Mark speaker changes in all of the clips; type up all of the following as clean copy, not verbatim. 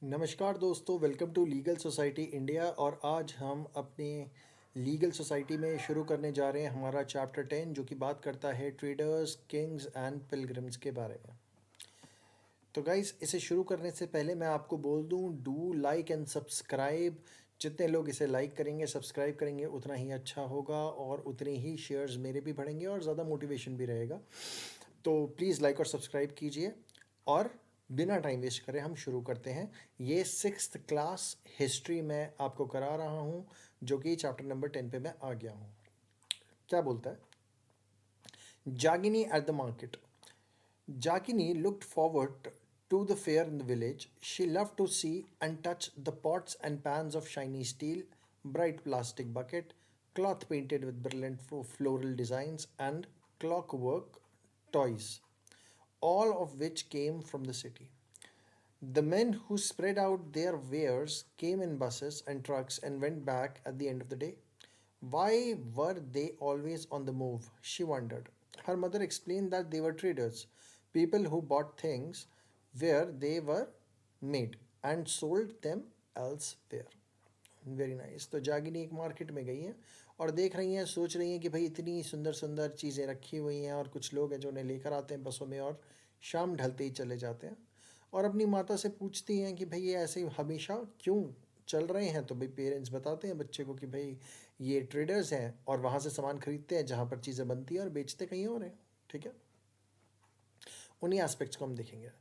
Speaker 1: नमस्कार दोस्तों, welcome to legal society India. और आज हम अपने लीगल सोसाइटी में शुरू करने जा रहे हैं हमारा चैप्टर 10 जो कि बात करता है ट्रेडर्स, किंग्स एंड पिलग्रिम्स के बारे में। तो गाइस, इसे शुरू करने से पहले मैं आपको बोल दूं, डू लाइक एंड सब्सक्राइब। जितने लोग इसे लाइक करेंगे, सब्सक्राइब करेंगे, उतना ही अच्छा होगा और उतने ही शेयर्स मेरे भी बढ़ेंगे और ज़्यादा मोटिवेशन भी रहेगा। तो प्लीज़ लाइक और सब्सक्राइब कीजिए। और बिना टाइम वेस्ट करे हम शुरू करते हैं। ये 6th क्लास हिस्ट्री में आपको करा रहा हूँ, जो कि चैप्टर नंबर 10 पे मैं आ गया हूँ। क्या बोलता है? Jagini at the market. Jagini looked forward to the fair in the village. She loved to see and touch the pots and pans of shiny steel, bright plastic bucket, cloth painted with brilliant floral designs, and clockwork toys, all of which came from the city. The men who spread out their wares came in buses and trucks and went back at the end of the day. Why were they always on the move? She wondered. Her mother explained that they were traders, people who bought things where they were made and sold them elsewhere. Very nice. तो जागिनी एक market में गई हैं और देख रही हैं, सोच रही हैं कि भाई इतनी सुंदर सुंदर चीज़ें रखी हुई हैं और कुछ लोग हैं जो उन्हें लेकर आते हैं बसों में और शाम ढलते ही चले जाते हैं। और अपनी माता से पूछती हैं कि भाई ये ऐसे हमेशा क्यों चल रहे हैं। तो भाई पेरेंट्स बताते हैं बच्चे को कि भाई ये ट्रेडर्स हैं और वहाँ से सामान खरीदते हैं जहाँ पर चीज़ें बनती हैं और बेचते कहीं और हैं। ठीक है, उन्हीं एस्पेक्ट्स को हम देखेंगे।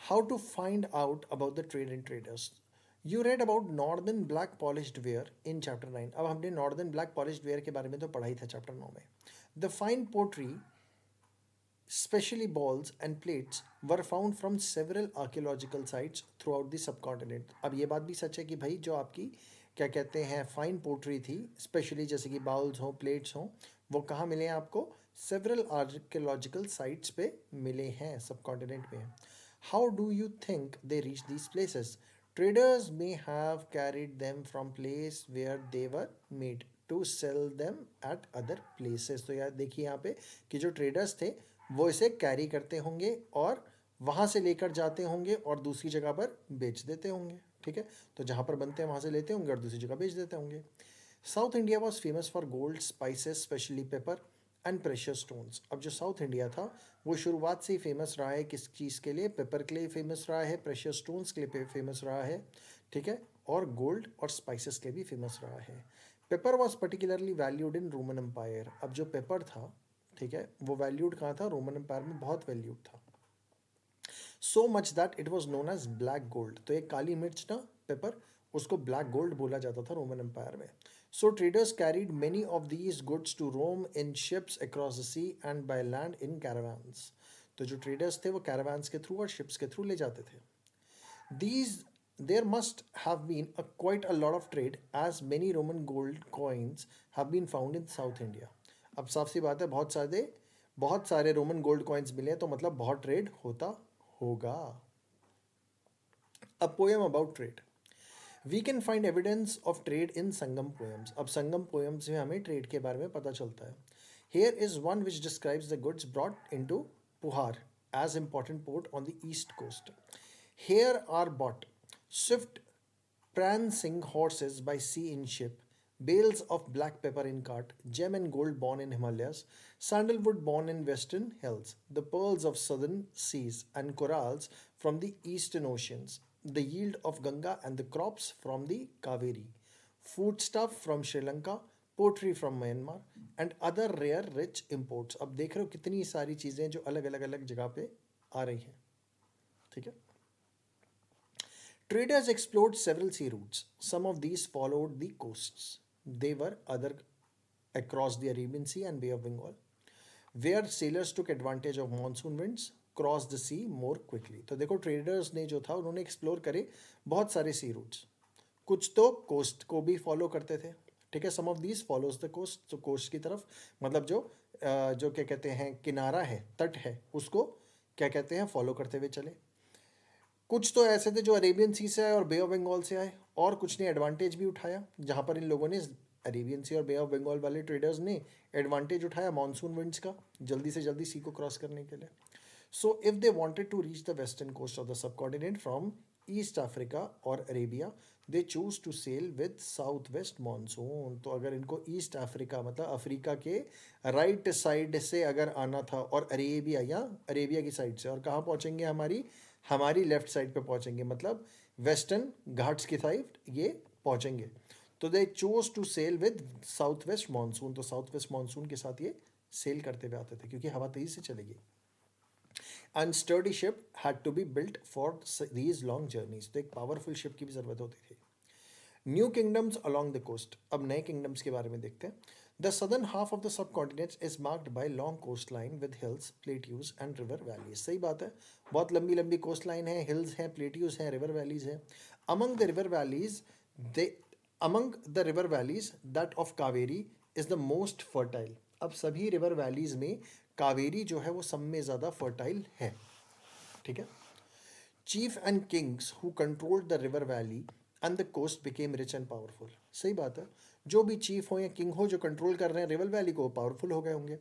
Speaker 1: How to find out about the trade and traders. You read about northern black polished ware in chapter 9। अब हमने नॉर्दर्न ब्लैक पॉलिश्ड वेयर के बारे में तो पढ़ा ही था चैप्टर 9 में। The fine pottery, especially balls and plates, were found from several archaeological sites throughout the subcontinent। अब ये बात भी सच है कि भाई जो आपकी क्या कहते हैं फाइन पोट्री थी, स्पेशली जैसे कि बाउल्स हो, प्लेट्स हो, वो कहाँ मिले हैं आपको? सेवरल आर्कियोलॉजिकल साइट्स पे मिले हैं, सबकॉन्टिनेंट में। How do you think they reach these places? Traders may have carried them from place where they were made to sell them at other places। तो यार देखिए यहाँ पे कि जो ट्रेडर्स थे वो इसे कैरी करते होंगे और वहाँ से लेकर जाते होंगे और दूसरी जगह पर बेच देते होंगे। ठीक है, तो जहाँ पर बनते हैं वहाँ से लेते होंगे और दूसरी जगह बेच देते होंगे। South India was famous for gold, spices, specially paper and precious stones. अब जो साउथ इंडिया था वो शुरुआत से ही फेमस रहा है किस चीज़ के लिए? पेपर के लिए फेमस रहा है, प्रेशियस स्टोन्स के लिए फेमस रहा है, ठीक है, और गोल्ड और स्पाइसेस के लिए भी फेमस रहा है। Pepper was particularly valued in Roman empire. अब जो पेपर था, ठीक है, वो वैल्यूड कहाँ था? रोमन एम्पायर में बहुत वैल्यूड था। So much that it was known as black gold. तो एक काली मिर्च ना पेपर, उसको ब्लैक गोल्ड बोला जाता था रोमन एम्पायर में। So traders carried many of these goods to Rome in ships across the sea and by land in caravans. तो जो ट्रेडर्स थे वो कैरावान्स के थ्रू और शिप्स के थ्रू ले जाते थे। These there must have been quite a lot of trade as many Roman gold coins have been found in South India। अब साफ सी बात है, बहुत सारे रोमन गोल्ड कॉइन्स मिले हैं तो मतलब बहुत ट्रेड होता होगा। A poem about trade। We can find evidence of trade in Sangam poems. अब संगम पोएम्स में हमें ट्रेड के बारे में पता चलता है। Here is one which describes the goods brought in to Puhar as important port on the east coast. Here are brought swift prancing horses by sea in ship, bales of black pepper in cart, gem and gold born in Himalayas, sandalwood born in western hills, the pearls of southern seas, and corals from the eastern oceans, the yield of Ganga and the crops from the Kaveri, foodstuff from Sri Lanka, pottery from Myanmar and other rare rich imports. अब देख रहे हो कितनी सारी चीज़ें जो अलग अलग अलग जगह पे आ रही हैं। ठीक है, traders explored several sea routes. Some of these followed the coasts. They were other across the Arabian Sea and Bay of Bengal, where sailors took advantage of monsoon winds, crossed the sea more quickly। तो देखो traders ने जो था उन्होंने explore करे बहुत सारे sea routes. कुछ तो कोस्ट को भी फॉलो करते थे। ठीक है, some of these follows the coast. तो कोस्ट की तरफ मतलब जो क्या कहते हैं किनारा है, तट है, उसको क्या कहते हैं फॉलो करते हुए चले। कुछ तो ऐसे थे जो अरेबियन सी से आए और बे ऑफ बंगाल से आए, और कुछ ने एडवांटेज भी उठाया जहाँ पर इन लोगों ने, अरेबियन सी और बे ऑफ बंगाल वाले ट्रेडर्स ने एडवांटेज उठाया मानसून विंड्स का जल्दी से जल्दी सी को क्रॉस करने के लिए। So if they wanted to reach the western coast of the subcontinent from East Africa or Arabia, they choose to sail with south west monsoon. तो अगर इनको ईस्ट अफ्रीका मतलब अफ्रीका के राइट साइड से अगर आना था और अरेबिया या अरेबिया की साइड से, और कहाँ पहुँचेंगे, हमारी हमारी लेफ्ट साइड पे पहुँचेंगे, मतलब वेस्टर्न घाट्स की साइड ये पहुँचेंगे। तो they choose to sail with south west monsoon, तो साउथ वेस्ट मानसून के साथ ये सेल करते हुए आते थे क्योंकि हवा तेजी से चलेगी। And sturdy ship had to be built for these long journeys, तो एक पावरफुल शिप की भी ज़रूरत होती थी। New kingdoms along the coast, अब नए किंगडम्स के बारे में देखते हैं। The southern half of the subcontinents is marked by long coastline with hills, plateaus and river valleys. सही बात है, बहुत लंबी लंबी कोस्ट लाइन है, हिल्स हैं, प्लेट्यूज हैं, रिवर वैलीज हैं। Among the river valleys they among the river valleys that of Kaveri is the most fertile. अब सभी रिवर वैलीज में कावेरी जो है वो सब में ज़्यादा फर्टाइल है। ठीक है। Chief and kings who controlled the river valley and the coast became rich and powerful. सही बात है, जो भी चीफ हो या किंग हो जो कंट्रोल कर रहे हैं रिवर वैली को, पावरफुल हो गए होंगे।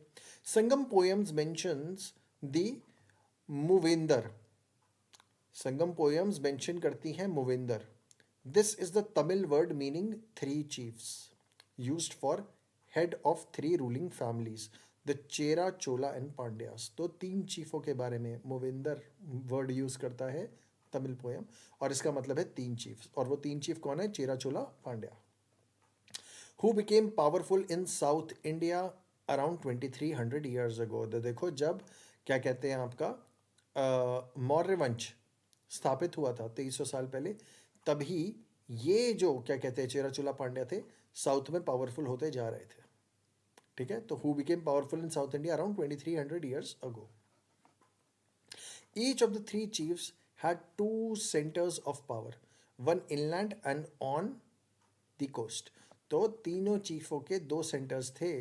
Speaker 1: Sangam poems mentions the muvendar, Sangam poems mention करती हैं muvendar. This is the Tamil word meaning three chiefs, used for head of three ruling families, the Chera, Chola and Pandyas. तो तीन चीफों के बारे में मूवेंदर वर्ड यूज करता है तमिल पोएम, और इसका मतलब है तीन चीफ्स, और वो तीन चीफ कौन है, Chera, Chola, Pandya. Who became powerful in south India around 2300 years ago. तो देखो जब क्या कहते हैं आपका मौर्य वंश स्थापित हुआ था 2300 साल पहले, तभी ये जो क्या कहते हैं चेरा चोला पांड्या थे साउथ में पावरफुल होते जा रहे थे। ठीक है, तो who became powerful in south India around 2300 years ago. Each of the three chiefs had two centres of power, one inland and on the coast. तो तीनों चीफों के दो सेंटर्स थे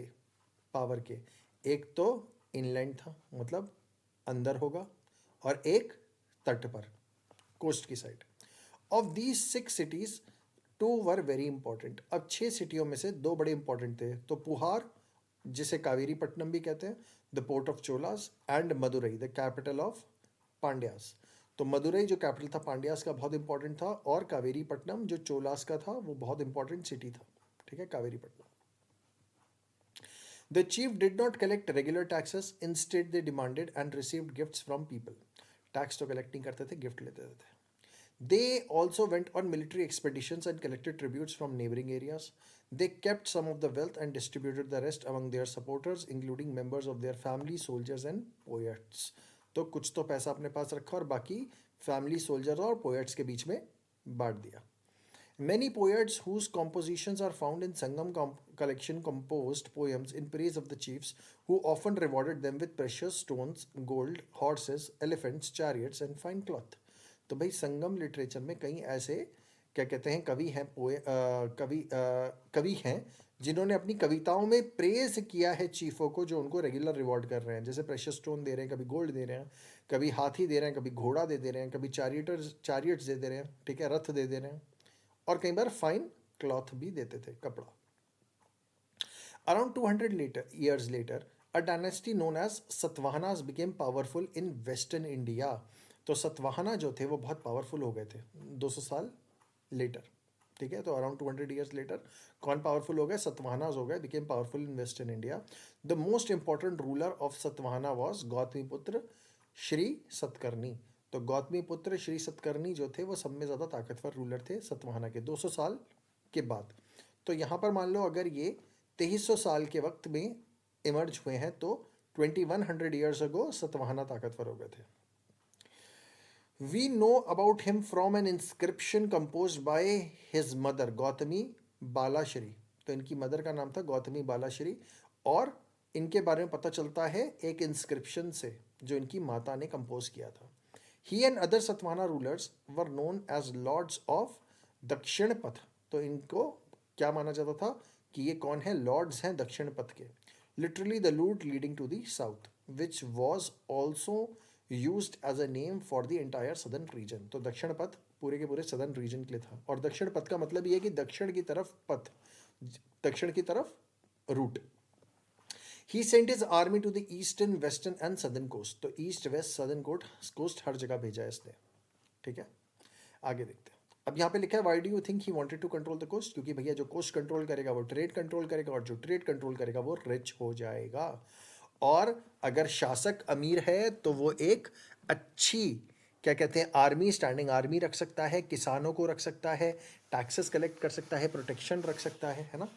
Speaker 1: पावर के, एक तो इनलैंड था मतलब अंदर होगा, और एक तट पर कोस्ट की side. Of these 6 cities 2 were very important. अब 6 सिटियों में से 2 बड़े इंपॉर्टेंट थे, तो पुहार जिसे कावेरी पट्टनम भी कहते हैं, the port of Cholas, and Madurai the capital of Pandyas. तो मदुरई जो कैपिटल था पांड्यास का बहुत इंपॉर्टेंट था, और कावेरी पट्टनम जो चोलास का था वो बहुत इंपॉर्टेंट सिटी था। ठीक है, Kaveri Pattanam. The chief did not collect regular taxes, instead they demanded and received gifts from people. Tax तो कलेक्ट नहीं करते थे, गिफ्ट लेते थे। They also went on military expeditions and collected tributes from neighboring areas. They kept some of the wealth and distributed the rest among their supporters, including members of their family, soldiers and poets. तो कुछ तो पैसा अपने पास रखा और बाकी family, soldier और poets के बीच में बांट दिया। Many poets whose compositions are found in Sangam collection composed poems in praise of the chiefs, who often rewarded them with precious stones, gold, horses, elephants, chariots and fine cloth. तो भाई संगम literature में कई ऐसे क्या कहते हैं कवि हैं, कवि हैं जिन्होंने अपनी कविताओं में प्रेज किया है चीफों को, जो उनको रेगुलर रिवॉर्ड कर रहे हैं, जैसे प्रेशियस स्टोन दे रहे हैं, कभी गोल्ड दे रहे हैं, कभी हाथी दे रहे हैं, कभी घोड़ा दे रहे हैं, कभी चारियट्स दे रहे हैं, ठीक है, रथ दे रहे हैं, और कई बार फाइन क्लॉथ भी देते थे, कपड़ा। Around 200 years later, a dynasty known as Satavahanas became powerful in western India. तो सतवाहना जो थे वो बहुत पावरफुल हो गए थे 200 साल लेटर। ठीक है, तो अराउंड 200 years लेटर कौन पावरफुल हो गए, सतवाहनाज हो गए, became powerful in western India. The most important ruler of Satavahana was Gautami पुत्र श्री सतकर्णी। तो गौतमी पुत्र श्री सतकर्णी जो थे वो सब में ज़्यादा ताकतवर रूलर थे सतवाहना के 200 साल के बाद। तो यहाँ पर मान लो अगर ये 2300 साल के वक्त में इमर्ज हुए हैं, तो 2100 years अगो सतवाहना ताकतवर हो गए थे। We know about him from an inscription composed by his mother Gautami Balashri. तो इनकी मदर का नाम था गौतमी बालाश्री, और इनके बारे में पता चलता है एक इंस्क्रिप्शन से जो इनकी माता ने कंपोज किया था। He and other Satvana rulers were known as lords of दक्षिण पथ। तो इनको क्या माना जाता था कि ये कौन है, लॉर्ड्स हैं दक्षिण पथ के। Literally the route leading to the south, which was also used as a name for the entire southern region. तो दक्षिण पथ पूरे के पूरे सदर्न रीजन के लिए था, और दक्षिण पथ का मतलब ये है कि दक्षिण की तरफ पथ, दक्षिण की तरफ root. He sent his army to the eastern, western and southern coast. तो ईस्ट, वेस्ट, सदर्न कोस्ट हर जगह भेजा है इसने। ठीक है, आगे देखते हैं। अब यहाँ पे लिखा है, why do you think he wanted to control the coast? क्योंकि भैया जो कोस्ट कंट्रोल करेगा वो ट्रेड कंट्रोल करेगा, और जो ट्रेड कंट्रोल करेगा वो रिच हो जाएगा। और अगर शासक अमीर है तो वो एक अच्छी, क्या कहते हैं, आर्मी, स्टैंडिंग आर्मी रख सकता है, किसानों को रख सकता है, टैक्सेस कलेक्ट कर सकता है, प्रोटेक्शन रख सकता है ना,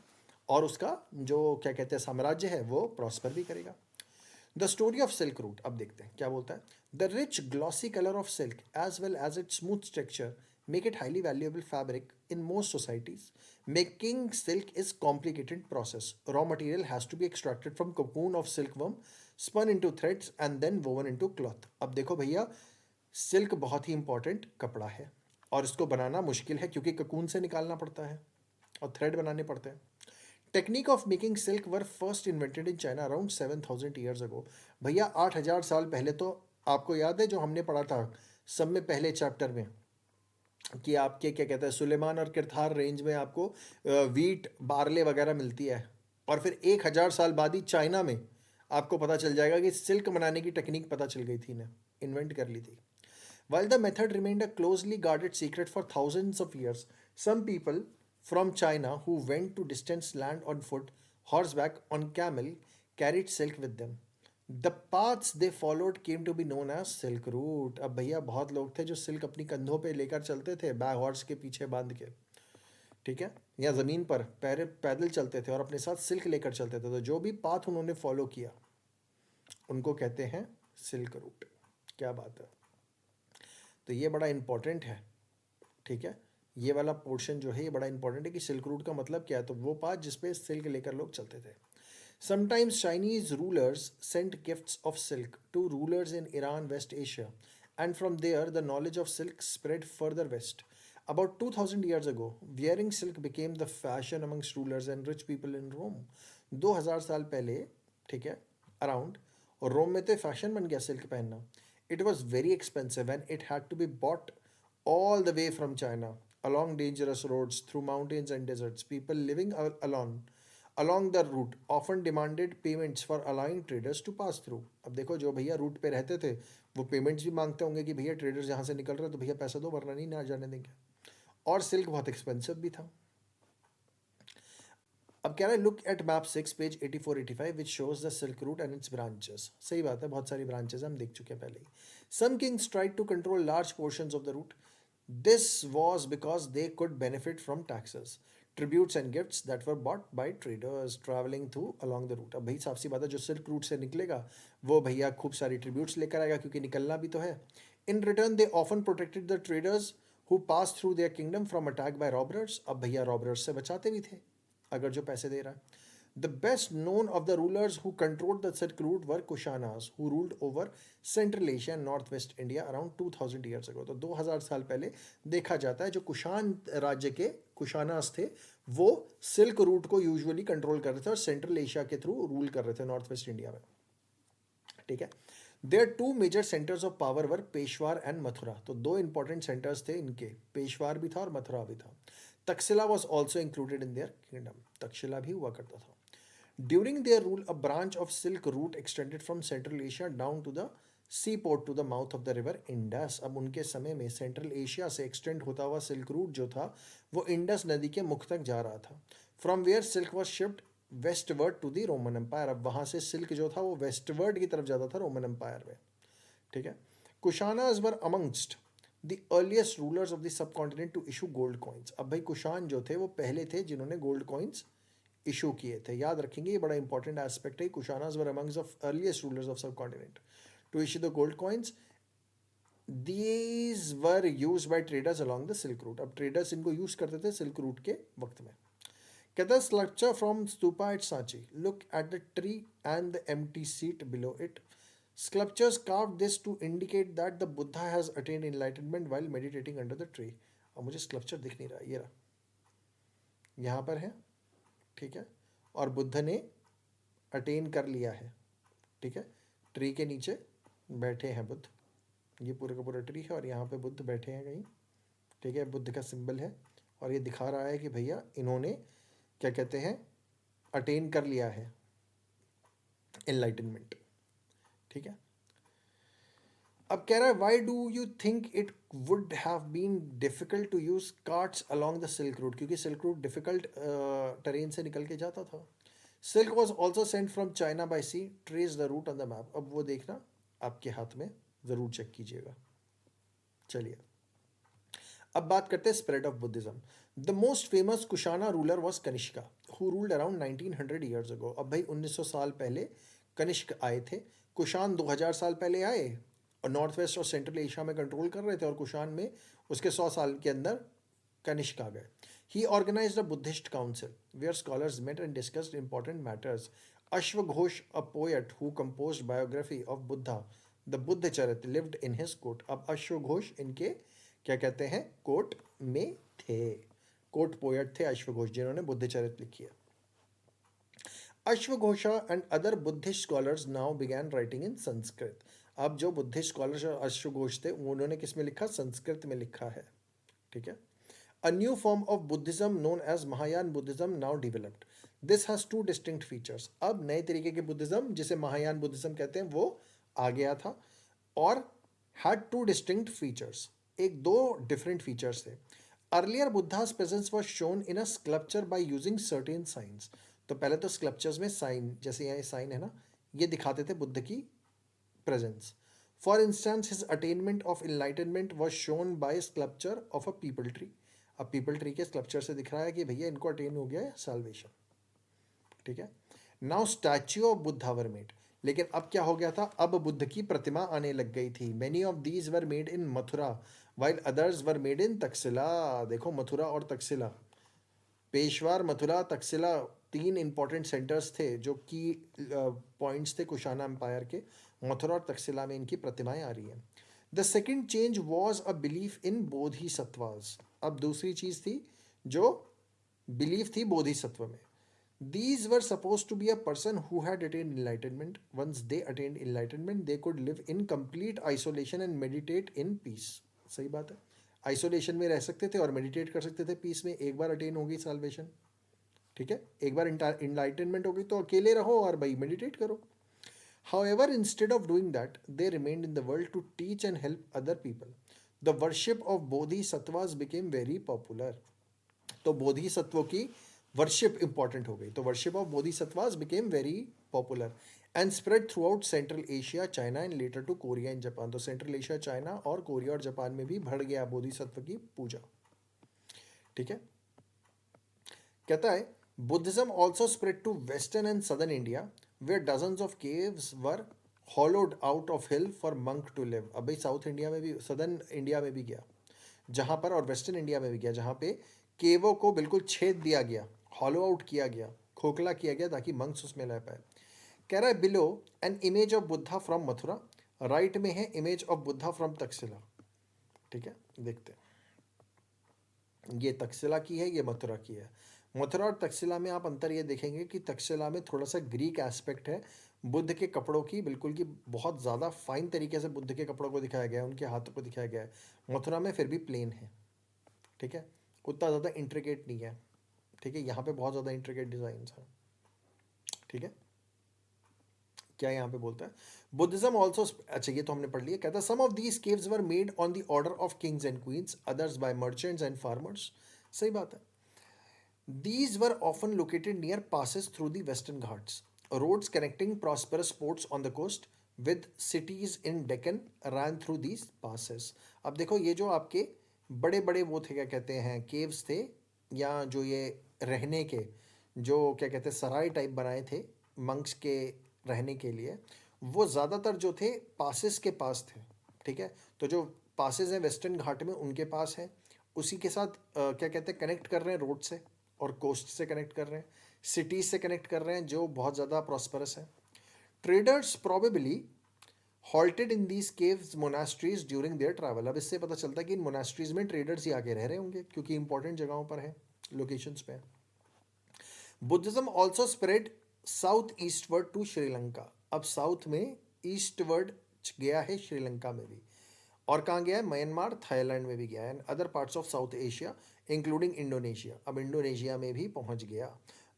Speaker 1: और उसका जो क्या कहते हैं साम्राज्य है वो प्रॉस्पर भी करेगा। The story of silk route, अब देखते हैं क्या बोलता है। The rich glossy colour of silk as well as its smooth structure make it highly valuable fabric in most societies. Making silk is complicated process. Raw material has to be extracted from cocoon of silkworm, spun into threads and then woven into cloth. अब देखो भैया, silk बहुत ही important कपड़ा है और इसको बनाना मुश्किल है क्योंकि ककून से निकालना पड़ता है और थ्रेड बनाने पड़ते हैं। Technique of making silk were first invented in China around 7,000 years ago. भैया 8,000 साल पहले, तो आपको याद है जो हमने पढ़ा था सब में पहले चैप्टर में कि आपके क्या कहते हैं सुलेमान और किरथार रेंज में आपको वीट, बार्ले वगैरह मिलती है, और फिर 1,000 साल बाद ही चाइना में आपको पता चल जाएगा कि सिल्क बनाने की टेक्निक पता चल गई थी ना, इन्वेंट कर ली थी। While the method remained a closely guarded secret for thousands of years, some people from China who went to distant land on foot, horseback, on camel, carried silk with them. The paths they followed came to be known as Silk Route. अब भैया बहुत लोग थे जो silk अपनी कंधों पे लेकर चलते थे, बैग हॉर्स के पीछे बांध के, ठीक है, या ज़मीन पर पैदल चलते थे और अपने साथ सिल्क लेकर चलते थे। तो जो भी पाथ उन्होंने फॉलो किया उनको कहते हैं सिल्क रूट। क्या बात है। तो ये बड़ा इंपॉर्टेंट है, ठीक है, ये वाला पोर्शन जो है ये बड़ा इंपॉर्टेंट है कि सिल्क रूट का मतलब क्या है। तो वो पाथ जिसपे सिल्क लेकर लोग चलते थे। Sometimes Chinese rulers sent gifts of silk to rulers in Iran, West Asia, and from there the knowledge of silk spread further west. About 2000 years ago, wearing silk became the fashion amongst rulers and rich people in Rome. 2000 साल पहले, ठीक है, around, और रोम में तो fashion बन गया silk पहनना। It was very expensive and it had to be bought all the way from China, along dangerous roads, through mountains and deserts. People living along the route often demanded payments for allowing traders to pass through. अब देखो जो भैया root पे रहते थे वो payments भी मांगते होंगे कि भैया ट्रेडर्स यहाँ से निकल रहे हैं तो भैया पैसा दो वरना नहीं ना जाने देंगे। और सिल्क बहुत एक्सपेंसिव भी था। अब कह रहा है look at map 6 page 84-85 which shows the silk root and it's branches. सही बात है, बहुत सारी ब्रांचेस हम देख चुके हैं पहले ही। Some kings tried to control large portions of the route. This was because they could benefit from taxes, tributes and gifts that were brought by traders travelling through along the route. अब भाई साफ सी बात है, जो silk route से निकलेगा वो भैया खूब सारी ट्रिब्यूट्स लेकर आएगा क्योंकि निकलना भी तो है। In return they often protected the traders who pass through their kingdom from attack by robbers. अब भैया रॉबर्स से बचाते भी थे अगर जो पैसे दे रहा है। The best known of the rulers who controlled the Silk Route were Kushanas, who ruled over Central Asia and Northwest India around 2000 years ago. तो 2000 साल पहले देखा जाता है जो कुशान राज्य के कुशानास थे वो सिल्क रूट को यूजुअली कंट्रोल कर रहे थे और सेंट्रल एशिया के थ्रू रूल कर रहे थे नॉर्थ वेस्ट इंडिया में, ठीक है। There two major centres of power were Peshawar and Mathura. तो दो इंपॉर्टेंट सेंटर्स थे इनके, पेशवार भी था और मथुरा भी था। Takshashila was also included in their kingdom, Takshashila भी हुआ करता था। During their rule, a branch of Silk Route extended from Central Asia down to the seaport to the mouth of the river Indus. अब उनके समय में सेंट्रल एशिया से extend होता हुआ सिल्क रूट जो था वो इंडस नदी के मुख तक जा रहा था। From where silk was shipped westward to the Roman empire. अब वहाँ से सिल्क जो था वो वेस्टवर्ड की तरफ जाता था रोमन एम्पायर में, ठीक है। Kushanas were amongst the earliest rulers of the subcontinent to issue gold coins. अब भाई कुशान जो थे वो पहले थे जिन्होंने गोल्ड कॉइन्स इशू किए थे। याद रखेंगे ये बड़ा इंपॉर्टेंट एस्पेक्ट है। Kushanas were amongst of earliest rulers of subcontinent to issue the gold coins. These were use by traders along the silk route. अब ट्रेडर्स इनको यूज करते थे सिल्क रूट के वक्त में। कहता है structure from stupa at Sanchi, look at the tree and the empty seat below it. Sculptures carved this to indicate that the Buddha has attained enlightenment while meditating under the tree. अब मुझे sculpture दिख नहीं रहा, ये रहा, यहाँ पर है, ठीक है, और बुद्ध ने अटेन कर लिया है, ठीक है। ट्री के नीचे बैठे हैं बुद्ध, ये पूरा का पूरा ट्री है और यहाँ पे बुद्ध बैठे हैं कहीं, ठीक है, बुद्ध का सिंबल है और ये दिखा रहा है कि भैया इन्होंने क्या कहते हैं अटेन कर लिया है एनलाइटनमेंट, ठीक है। अब कह रहा है why do you think it would have been difficult to use carts along the silk route, क्योंकि सिल्क रूट डिफिकल्ट टेरेन से निकल के जाता था. Silk was also sent from China by sea, trace the route on the map. अब वो देखना आपके हाथ में, ज़रूर चेक कीजिएगा. चलिए अब बात करते हैं spread of Buddhism. The most famous Kushana ruler was Kanishka, who ruled around 1900 years ago. अब भाई 1900 साल पहले कनिष्क आए थे. कुशान 2000 साल पहले आए और नॉर्थ वेस्ट और सेंट्रल एशिया में कंट्रोल कर रहे थे, और कुशान में उसके 100 साल के अंदर कनिष्क आ गए. He organized a Buddhist council where scholars met and discussed important matters. अश्वघोष, a poet who composed biography of Buddha, the Buddha Charita, lived in his court. अब अश्वघोष इनके क्या कहते हैं, कोर्ट में थे. कोर्ट पोएट थे अश्वघोष, जिन्होंने बुद्ध चरित लिखी है. अश्वघोषा and other Buddhist scholars now began writing in Sanskrit. अब जो बुद्धिस्ट स्कॉलर्स और अश्वघोष थे उन्होंने किस में लिखा, संस्कृत में लिखा है. ठीक है. A new form of Buddhism known as Mahayana Buddhism now developed. This has two distinct features. अब नए तरीके के बुद्धिज्म जिसे महायान बुद्धिज्म कहते हैं वो आ गया था, और had two distinct features. एक दो डिफरेंट फीचर्स थे. Earlier Buddha's presence was shown in a sculpture by using certain signs. तो पहले तो स्कल्पचर्स में साइन, जैसे यहाँ साइन है ना, ये दिखाते थे बुद्ध की presence. For instance, his attainment of enlightenment was shown by sculpture of a peepal tree. अब पीपल ट्री के स्कल्पचर से दिख रहा है कि भैया इनको अटेन हो गया है साल्वेशन. ठीक है. Now statue of Buddha were made. लेकिन अब क्या हो गया था, अब बुद्ध की प्रतिमा आने लग गई थी. Many of these were made in Mathura while others were made in Takshashila. देखो मथुरा और तक्षशिला, पेशवार, मथुरा, तक्षशिला, तीन इंपॉर्टेंट सेंटर्स थे जो की पॉइंट्स थे कुशाना एम्पायर के. मथुरा और तक्षशिला में इनकी प्रतिमाएं आ रही हैं. The second change was a belief in bodhisattvas. अब दूसरी चीज थी जो बिलीफ थी बोधिसत्व में. These were supposed to be a person who had attained enlightenment. Once they attained enlightenment, they could live in complete isolation and meditate in peace. सही बात है. आइसोलेशन में रह सकते थे और मेडिटेट कर सकते थे पीस में. एक बार अटेन होगी साल्वेशन, ठीक है, एक बार इनलाइटनमेंट होगी तो अकेले रहो और भाई मेडिटेट करो. However, instead of doing that, they remained in the world to teach and help other people. The worship of bodhisattvas became very popular. तो बोधिसत्वों की वर्शिप इंपॉर्टेंट हो गई. तो worship of bodhisattvas became very popular and spread throughout Central Asia, China and later to Korea and Japan. तो Central Asia, China और Korea और Japan में भी बढ़ गया बोधिसत्व की पूजा. ठीक है. कहता है Buddhism also spread to western and southern India where dozens of caves were hollowed out of hill for monk to live. अब भाई साउथ इंडिया में भी, सदर्न इंडिया में भी गया जहाँ पर, और वेस्टर्न इंडिया में भी गया जहाँ पे केवों को बिल्कुल छेद दिया गया, हॉलो आउट किया गया, खोखला किया गया ताकि मंक्स उसमें रह पाए. कह रहा है below N image of Buddha from Mathura, right में है image of Buddha from Takshashila. ठीक है, देखते हैं. ये तक्षशिला की है, ये मथुरा की है. मथुरा और तक्षशिला में आप अंतर ये देखेंगे कि तक्षशिला में थोड़ा सा ग्रीक एस्पेक्ट है. बुद्ध के कपड़ों की बिल्कुल की बहुत ज़्यादा फाइन तरीके से बुद्ध के कपड़ों को दिखाया गया है, उनके हाथों को दिखाया गया है. मथुरा में फिर भी प्लेन है. ठीक है, उतना ज़्यादा इंट्रिकेट नहीं है. ठीक है, यहाँ पे बहुत ज़्यादा इंट्रिकेट डिज़ाइन है. ठीक है, क्या यहाँ पे बोलता है बुद्धिज्म ऑल्सो. अच्छा ये तो हमने पढ़ लिया. कहता है some of these caves were made on the order of kings and queens, others by merchants and farmers. सही बात है. These were often located near passes through the Western Ghats. Roads connecting prosperous ports on the coast with cities in Deccan ran through these passes. अब देखो ये जो आपके बड़े बड़े वो थे, क्या कहते हैं, केव्स थे, या जो ये रहने के जो क्या कहते हैं सराय टाइप बनाए थे मंक्स के रहने के लिए, वो ज़्यादातर जो थे पासेस के पास थे. ठीक है, तो जो पासेस हैं वेस्टर्न घाट में उनके पास है. उसी के साथ क्या कहते हैं कनेक्ट कर रहे हैं रोड से, और कोस्ट से कनेक्ट कर रहे हैं, सिटीज़ से कनेक्ट कर रहे हैं जो बहुत ज़्यादा प्रॉस्परस है. Traders probably halted in these caves monasteries during their travel. अब इससे पता चलता है कि इन मोनास्ट्रीज में ट्रेडर्स ही आके रह रहे होंगे क्योंकि इंपॉर्टेंट जगहों पर है, लोकेशंस पे. Buddhism also spread south eastward to Sri Lanka. अब साउथ में ईस्टवर्ड गया है श्रीलंका में भी, और कहाँ गया है, म्यांमार, थाईलैंड में भी गया है, and other parts of South Asia including Indonesia. अब इंडोनेशिया में भी पहुंच गया.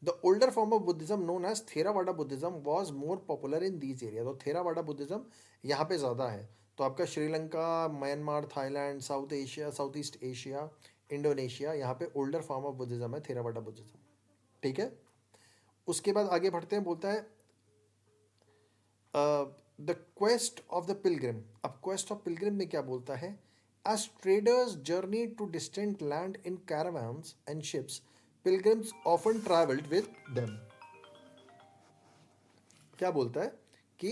Speaker 1: The older form of Buddhism known as Theravada Buddhism was more popular in these area. तो थेरावाडा बुद्धिज्म यहाँ पे ज़्यादा है. तो आपका Sri Lanka, Myanmar, Thailand, South Asia, South East Asia, Indonesia, यहाँ पे ओल्डर फॉर्म ऑफ बुद्धिज्म है थेरावाडा बुद्धिज्म। ठीक है, उसके बाद आगे बढ़ते हैं, बोलता है the quest of the pilgrim. अब क्वेस्ट ऑफ पिलग्रिम में क्या बोलता है? As traders journey to distant land in caravans and ships, pilgrims often travelled with them. क्या बोलता है कि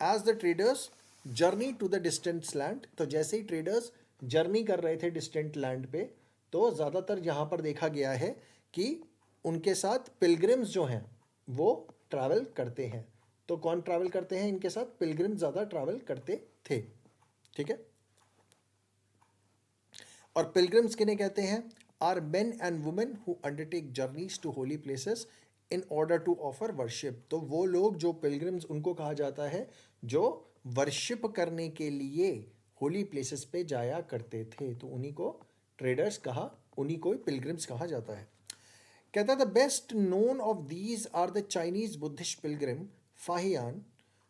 Speaker 1: as the traders journey to the distant land, तो जैसे ही ट्रेडर्स जर्नी कर रहे थे डिस्टेंट लैंड पे, तो ज़्यादातर यहाँ पर देखा गया है कि उनके साथ पिलग्रिम्स जो हैं वो ट्रैवल करते हैं। तो कौन ट्रैवल करते हैं इनके साथ? पिलग्रिम्स ज़्यादा ट्रैवल करते थे। ठीक है, और पिलग्रिम्स किन्हें कहते हैं? Are men and women who undertake journeys to holy places in order to offer worship. तो वो लोग जो पिलग्रिम्स, उनको कहा जाता है जो वर्शिप करने के लिए होली प्लेसेस पे जाया करते थे, तो उन्हीं को ट्रेडर्स कहा, उन्हीं को पिलग्रिम्स कहा जाता है। कहता है the best known of these are the Chinese Buddhist pilgrim Fa Hien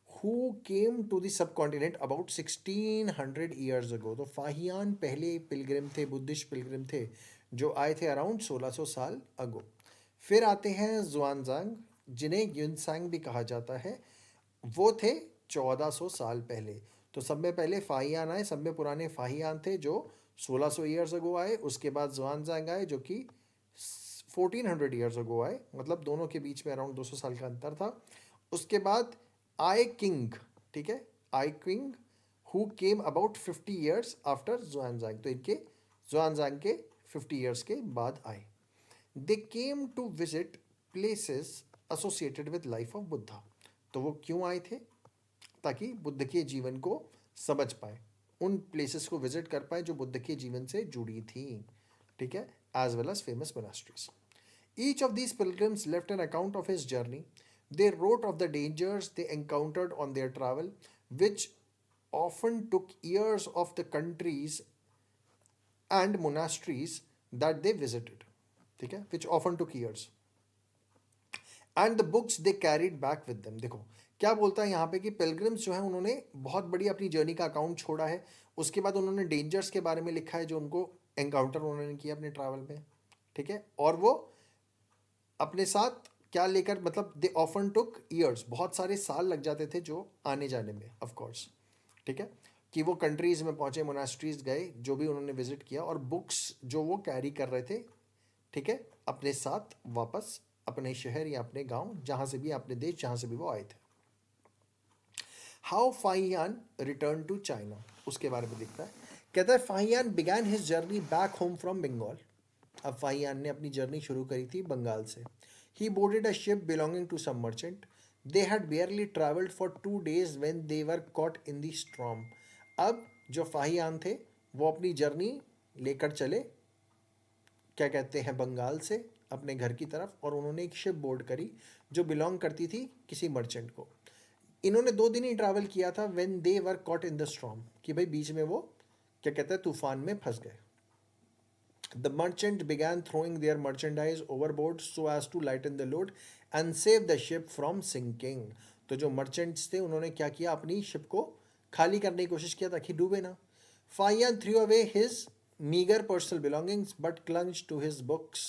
Speaker 1: who came to the subcontinent about 1600 years ago। तो फाहियान पहले पिलग्रिम थे, बुद्धिस्ट पिलग्रिम थे जो आए थे अराउंड 1600 साल अगो। फिर आते हैं जुआनजांग, जिन्हें युनसांग भी कहा जाता है, वो थे 1400 साल पहले। तो सब में पहले फाहियान आए, सब में पुराने फाहियान थे जो 1600 ईयर्स अगो आए। उसके बाद जुआनजांग आए जो कि 1400 ईयर्स अगो आए, मतलब दोनों के बीच में अराउंड 200 साल का अंतर था। उसके बाद आई किंग, ठीक है, I Qing who came about 50 years after Xuanzang. तो इनके जुआनजांग के 50 ईयर्स के बाद आए। They came to visit places associated with life of Buddha. तो वो क्यों आए थे? ताकि बुद्ध के जीवन को समझ पाए, उन प्लेसेस को विजिट कर पाए जो बुद्ध के जीवन से जुड़ी थी। ठीक है, as well as famous monasteries. Each of these pilgrims left an account of his journey. They wrote of the dangers they encountered on their travel, which often took years of the countries and monasteries that they visited. ठीक है, which often took years. And the books they carried back with them। देखो क्या बोलता है यहाँ पे कि pilgrims जो है उन्होंने बहुत बड़ी अपनी जर्नी का अकाउंट छोड़ा है। उसके बाद उन्होंने डेंजर्स के बारे में लिखा है जो उनको एनकाउंटर उन्होंने किया अपने ट्रैवल में। ठीक है, और वो अपने साथ क्या लेकर, मतलब दे ऑफन टुक ईयर्स, बहुत सारे साल लग जाते थे जो आने जाने में, ऑफ कोर्स। ठीक है, कि वो कंट्रीज़ में पहुँचे, मोनास्ट्रीज गए, जो भी उन्होंने विजिट किया, और बुक्स जो वो कैरी कर रहे थे, ठीक है, अपने साथ वापस अपने शहर या अपने गांव, जहाँ से भी, अपने देश जहाँ से भी वो आए थे। How Fa Hien return to China, उसके बारे में लिखता है। कहता है Fa Hien began his journey back home from Bengal. अब फाहियान ने अपनी जर्नी शुरू करी थी बंगाल से। He boarded a ship belonging to some merchant. They had barely travelled for 2 days when they were caught in the storm. अब जो फाहियान थे वो अपनी जर्नी लेकर चले, क्या कहते हैं, बंगाल से अपने घर की तरफ, और उन्होंने एक शिप बोर्ड करी जो बिलोंग करती थी किसी मर्चेंट को। इन्होंने 2 दिन ही ट्रैवल किया था, when they were caught in the storm, कि भाई बीच में वो क्या कहते हैं तूफान में फंस गए। The merchant began throwing their merchandise overboard so as to lighten the load and save the ship from sinking। तो जो मर्चेंट्स थे उन्होंने क्या किया, अपनी शिप को खाली करने की कोशिश किया ताकि डूबे ना। Fahien through away his meager personal belongings but clung to his books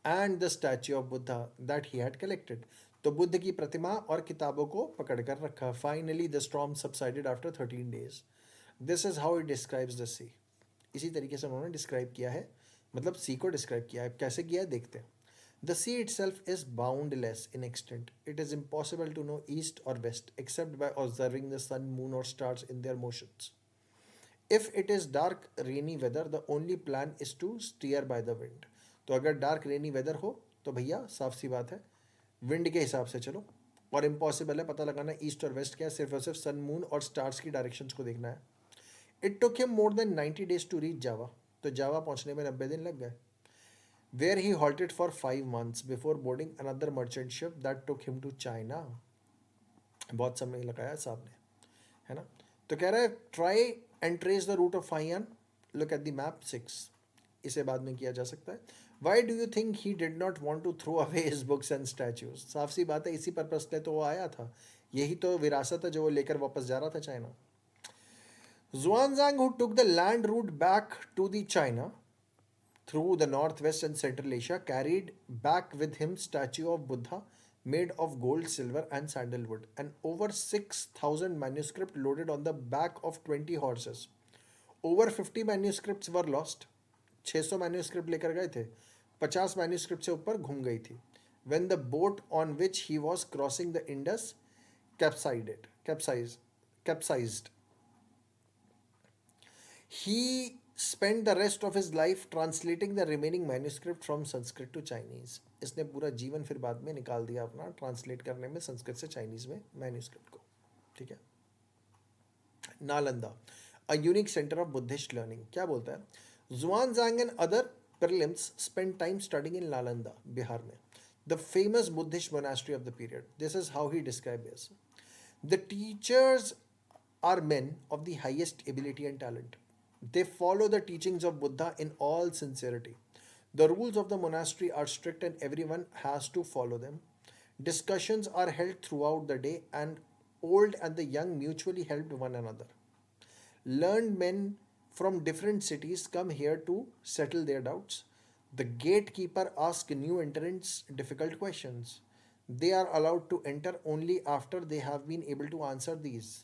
Speaker 1: and the statue of Buddha that he had collected। तो बुद्ध की प्रतिमा और किताबों को पकड़ कर रखा। Finally the storm subsided after 13 days। This is how it describes the sea। इसी तरीके से उन्होंने डिस्क्राइब किया है, मतलब सी को डिस्क्राइब किया है। कैसे किया है देखते हैं। The sea itself is boundless in extent. It is impossible to know east और west except by observing the sun, moon और stars in their motions. If it is dark rainy weather the only plan is to steer by the wind. तो अगर dark rainy weather हो तो भैया साफ सी बात है, विंड के हिसाब से चलो। और इम्पॉसिबल है पता लगाना ईस्ट और वेस्ट क्या है, सिर्फ और सिर्फ सन, मून और स्टार्स की डायरेक्शंस को देखना है। It took him more than 90 days to reach Java. तो जावा पहुंचने में 90 दिन लग गए। Where he halted for 5 months before boarding another merchant ship that took him to China. बहुत समय लगाया साहब ने, है ना। तो कह रहा है try and trace the route of Fa Hien, look at the map 6। इसे बाद में किया जा सकता है। Why do you think he did not want to throw away his books and statues. साफ सी बात है, इसी पर्पज से तो वो आया था, यही तो विरासत है जो वो लेकर वापस जा रहा था China. Xuanzang, who took the land route back to the China through the northwest and central Asia, carried back with him statue of Buddha made of gold, silver, and sandalwood, and over 6,000 manuscripts loaded on the back of 20 horses. Over 50 manuscripts were lost. 600 manuscript लेकर गए थे, 50 manuscript से ऊपर घूम गई थी. When the boat on which he was crossing the Indus capsized. He spent the rest of his life translating the remaining manuscript from Sanskrit to Chinese. इसने पूरा जीवन फिर बाद में निकाल दिया अपना ट्रांसलेट करने में संस्कृत से चाइनीज में मैन्यूस्क्रिप्ट को. ठीक है. Nalanda, a unique center of Buddhist learning. क्या बोलता है? Zhuangzang and other prelims spent time studying in Nalanda, Bihar में, the famous Buddhist monastery of the period. This is how he described this. The teachers are men of the highest ability and talent. They follow the teachings of Buddha in all sincerity. The rules of the monastery are strict and everyone has to follow them. Discussions are held throughout the day, and old and the young mutually helped one another. Learned men from different cities come here to settle their doubts. The gatekeeper asks new entrants difficult questions. They are allowed to enter only after they have been able to answer these.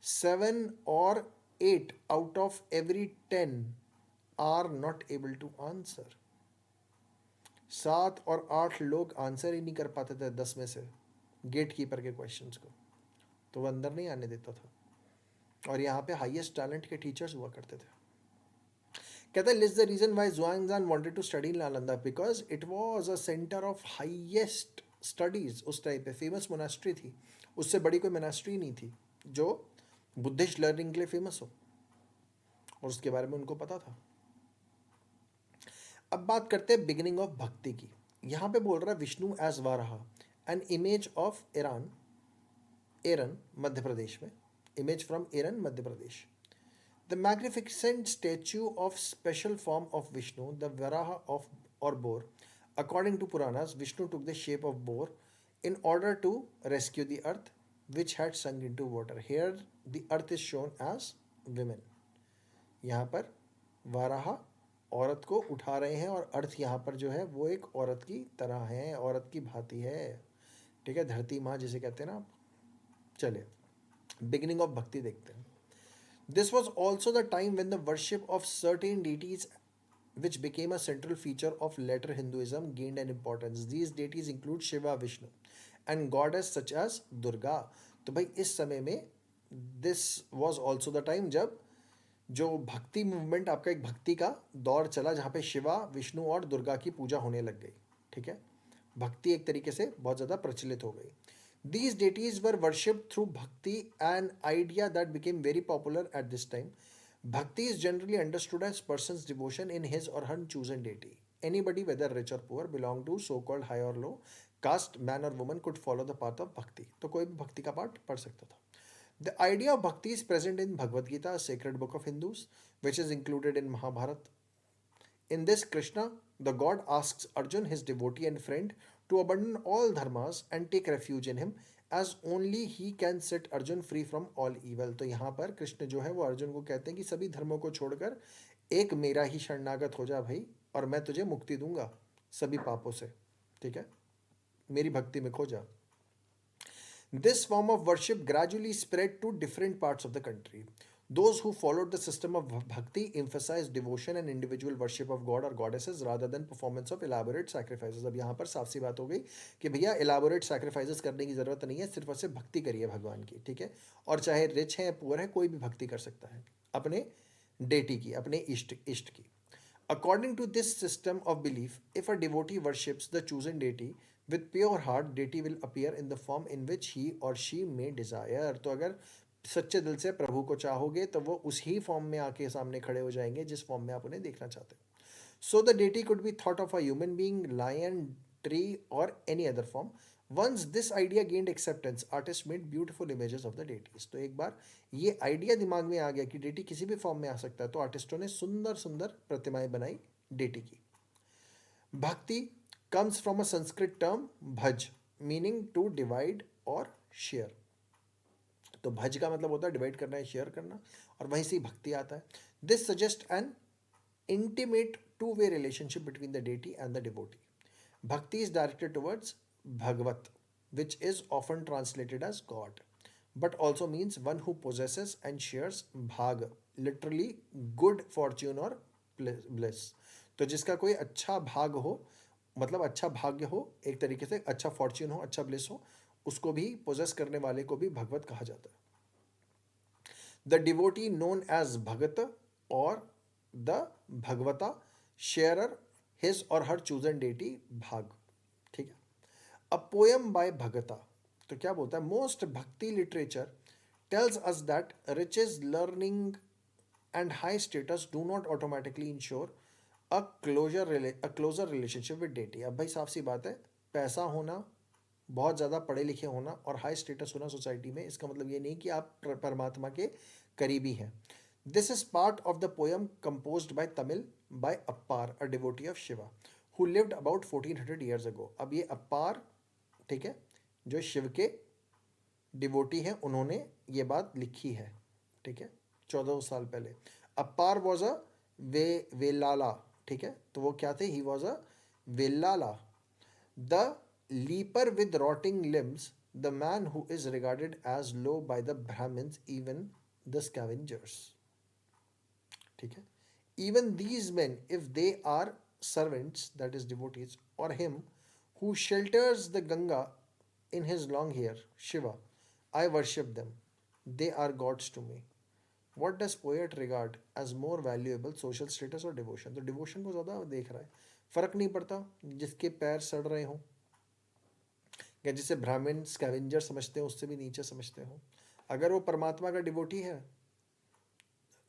Speaker 1: 7 or 8 out of every 10 are not able to answer. 7 और 8 लोग answer ही नहीं कर पाते थे 10 में से gate keeper के questions को, तो वो अंदर नहीं आने देता था. और यहाँ पे हाईएस्ट टैलेंट के टीचर्स हुआ करते थे. कहता है list the reason why Xuanzang wanted to study in Nalanda because it was a centre of highest studies. उस टाइम पे फेमस मोनास्ट्री थी, उससे बड़ी कोई मोनास्ट्री नहीं थी जो बुद्धिस्ट लर्निंग के लिए फेमस हो, और उसके बारे में उनको पता था. अब बात करते हैं बिगिनिंग ऑफ भक्ति की. यहाँ पे बोल रहा है Vishnu as Varaha, an image of Eran Madhya Pradesh में, image from Eran, Madhya Pradesh. The magnificent statue of special form of Vishnu, the Varaha of or boar. According to Puranas, Vishnu took the shape of boar in order to rescue the earth, which had sunk into water. Here, the earth is shown as women. यहाँ पर वाराहा औरत को उठा रहे हैं और अर्थ यहाँ पर जो है वो एक औरत की तरह है, औरत की भांति है. ठीक है, धरती माँ जिसे कहते हैं ना. चलिए बिगिनिंग ऑफ भक्ति देखते हैं. This was also the time when the worship of certain deities which became a central feature of later Hinduism gained an importance. These deities include Shiva, Vishnu and goddess such as Durga. तो भाई इस समय में this was also the time जब जो भक्ति movement आपका एक भक्ति का दौर चला जहाँ पे शिवा, विष्णु और दुर्गा की पूजा होने लग गई. ठीक है, भक्ति एक तरीके से बहुत ज़्यादा प्रचलित हो गई. These deities were worshipped through bhakti, an idea that became very popular at this time. Bhakti is generally understood as person's devotion in his or her chosen deity. Anybody, whether rich or poor, belong to so-called high or low caste, man or woman, could follow the path of bhakti. तो कोई भी भक्ति का पाठ पढ़ सकता था. The idea of bhakti is present in Bhagavad Gita, a sacred book of Hindus, which is included in Mahabharata. In this, Krishna, the god, asks Arjun, his devotee and friend, to abandon all dharmas and take refuge in him, as only he can set Arjun free from all evil. तो यहाँ पर कृष्ण जो है वो अर्जुन को कहते हैं कि सभी धर्मों को छोड़कर एक मेरा ही शरणागत हो जा भाई, और मैं तुझे मुक्ति दूंगा सभी पापों से. ठीक है, मेरी भक्ति में खो जा. This form of worship gradually spread to different parts of the country. Those who followed the system of bhakti emphasized devotion and individual worship of God or goddesses rather than performance of elaborate sacrifices. अब यहाँ पर साफ सी बात हो गई कि भैया elaborate sacrifices करने की ज़रूरत नहीं है, सिर्फ और सिर्फ भक्ति करिए भगवान की. ठीक है, और चाहे रिच है पुअर है, कोई भी भक्ति कर सकता है अपने डेटी की, अपने इष्ट की. According to this system of belief, if a devotee worships the chosen deity with pure heart, deity will appear in the form in which he or she may desire. तो अगर सच्चे दिल से प्रभु को चाहोगे तो वो उसी फॉर्म में आके सामने खड़े हो जाएंगे जिस फॉर्म में आप उन्हें देखना चाहते हो. So the deity could be thought of a human being, lion, tree or any other form. Once this idea gained acceptance, artists made beautiful images of the deities. तो एक बार ये आइडिया दिमाग में आ गया कि डेटी किसी भी फॉर्म में आ सकता है, तो आर्टिस्टों ने सुंदर सुंदर प्रतिमाएं बनाई डेटी की. भक्ति comes from a Sanskrit term bhaj, meaning to divide or share. तो भज का मतलब होता है डिवाइड करना है, शेयर करना, और वहीं से भक्ति आता है. This suggest an intimate two-way relationship between the deity and the devotee. Bhakti is directed towards Bhagavat, which is often translated as God, but also means one who possesses and shares bhag, literally good fortune or bliss. तो जिसका कोई अच्छा भाग हो, मतलब अच्छा भाग्य हो, एक तरीके से अच्छा फॉर्च्यून हो, अच्छा ब्लिस हो, उसको भी पोजेस करने वाले को भी भगवत कहा जाता है. The devotee known as Bhagata or the Bhagavata sharer his or her chosen deity Bhag. ठीक है. A poem by Bhagata. तो क्या बोलता है? Most bhakti literature tells us that riches, learning, and high status do not automatically ensure a closer relationship with deity. अब भाई साफ सी बात है, पैसा होना, बहुत ज़्यादा पढ़े लिखे होना और हाई स्टेटस होना सोसाइटी में, इसका मतलब ये नहीं कि आप परमात्मा के करीबी हैं. This is part of the poem composed by Tamil by Appar, a devotee of Shiva, who lived about 1400 years ago. अब ये अप्पार, ठीक है, जो शिव के डिवोटी हैं, उन्होंने ये बात लिखी है, ठीक है, 1400 साल पहले. अप्पार वॉज अ वेलाला, ठीक है, तो वो क्या थे? He was a Vellala, the leaper with rotting limbs, the man who is regarded as low by the Brahmins, even the scavengers. ठीक है. Even these men, if they are servants, that is devotees, or him who shelters the Ganga in his long hair, Shiva, I worship them. They are gods to me. What does poet regard as more valuable, social status or devotion? तो devotion को ज़्यादा देख रहा है. फर्क नहीं पड़ता जिसके पैर सड़ रहे हों, या जिसे ब्राह्मण स्कैवेंजर समझते हैं उससे भी नीचे समझते हो, अगर वो परमात्मा का डिवोटी है,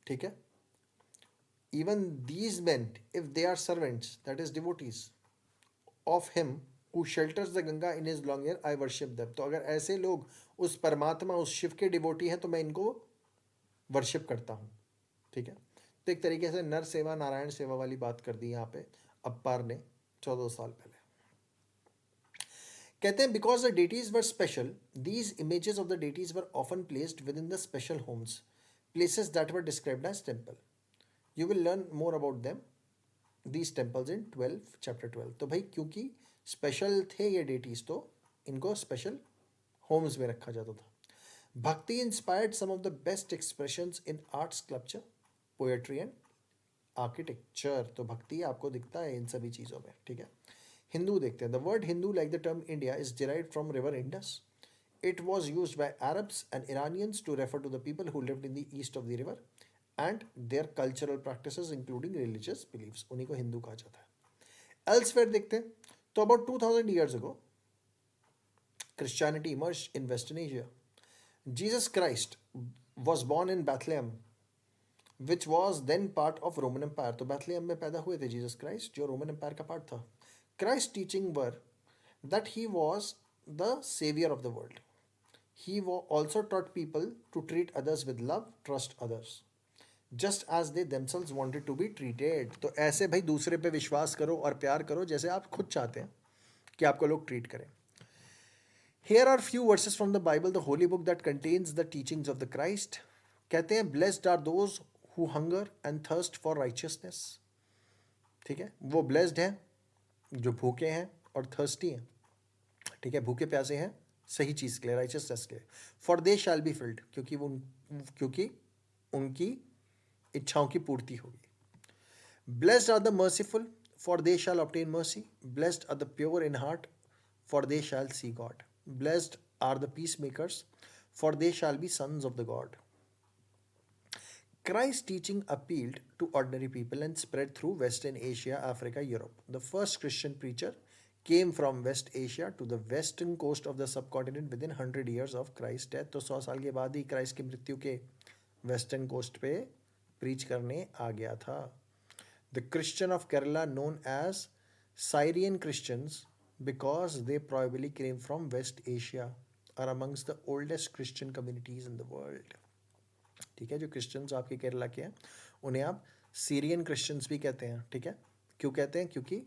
Speaker 1: ठीक है, even these men if they are servants, that is devotees of him who shelters the Ganga in his long hair, I worship them. तो अगर ऐसे लोग उस परमात्मा, उस शिव के डिवोटी हैं, तो मैं इनको वर्शिप करता हूँ. ठीक है. तो एक तरीके से नर सेवा नारायण सेवा वाली बात कर दी यहाँ पे अप्पार ने 1400 साल पहले. कहते हैं because the deities were special, these images of the deities were often placed within the special homes, places that were described as temple. You will learn more about them, these temples in 12 chapter 12. तो भाई क्योंकि special थे ये deities, तो इनको special Holmes में रखा जाता था. Bhakti inspired some of the best expressions in art, sculpture, poetry and architecture. तो भक्ति आपको दिखता है इन सभी चीज़ों में. ठीक है. हिंदू देखते हैं. The word Hindu, like the term India, is derived from river Indus. It was used by Arabs and Iranians to refer to the people who lived in the east of the river and their cultural practices including religious beliefs. उन्हीं को हिंदू कहा जाता है. Elsewhere देखते हैं तो about 2000 years ago Christianity emerged in Western Asia. Jesus Christ was born in Bethlehem, which was then part of Roman Empire. तो Bethlehem में पैदा हुए थे जीसस क्राइस्ट, जो रोमन एम्पायर का पार्ट था. Christ's teaching were that he was the savior of the world. He also taught people to treat others with love, trust others, just as they themselves wanted to be treated. तो ऐसे भाई दूसरे पे विश्वास करो और प्यार करो जैसे आप खुद चाहते हैं कि आपको लोग ट्रीट करें. Here are few verses from the Bible, the holy book that contains the teachings of the Christ. कहते हैं blessed are those who hunger and thirst for righteousness. ठीक है, वो blessed हैं जो भूखे हैं और thirsty हैं. ठीक है, भूखे प्यासे हैं सही चीज़ के लिए, righteousness के लिए. For they shall be filled, क्योंकि उनकी इच्छाओं की पूर्ति होगी. Blessed are the merciful, for they shall obtain mercy. Blessed are the pure in heart, for they shall see God. Blessed are the peacemakers, for they shall be sons of the God. Christ's teaching appealed to ordinary people and spread through Western Asia, Africa, Europe. The first Christian preacher came from West Asia to the western coast of the subcontinent within 100 years of Christ's death. तो 100 साल के बाद ही Christ की मृत्यु के western coast पे preach करने आ गया था. The Christian of Kerala known as Syrian Christians, because they probably came from West Asia, are amongst the oldest Christian communities in the world. ठीक है, जो क्रिश्चियंस आपके केरला के हैं उन्हें आप सीरियन क्रिश्चियंस भी कहते हैं. ठीक है, क्यों कहते हैं? क्योंकि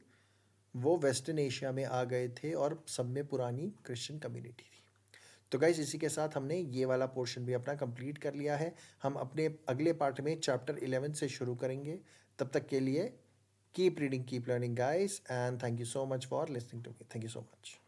Speaker 1: वो वेस्टर्न एशिया में आ गए थे और सब में पुरानी क्रिश्चियन कम्युनिटी थी. तो गाइज इसी के साथ हमने ये वाला पोर्शन भी अपना कंप्लीट कर लिया है। हम अपने अगले पार्ट में चैप्टर 11 से शुरू करेंगे। तब तक के लिए keep reading, keep learning guys, and thank you so much for listening to me. Thank you so much.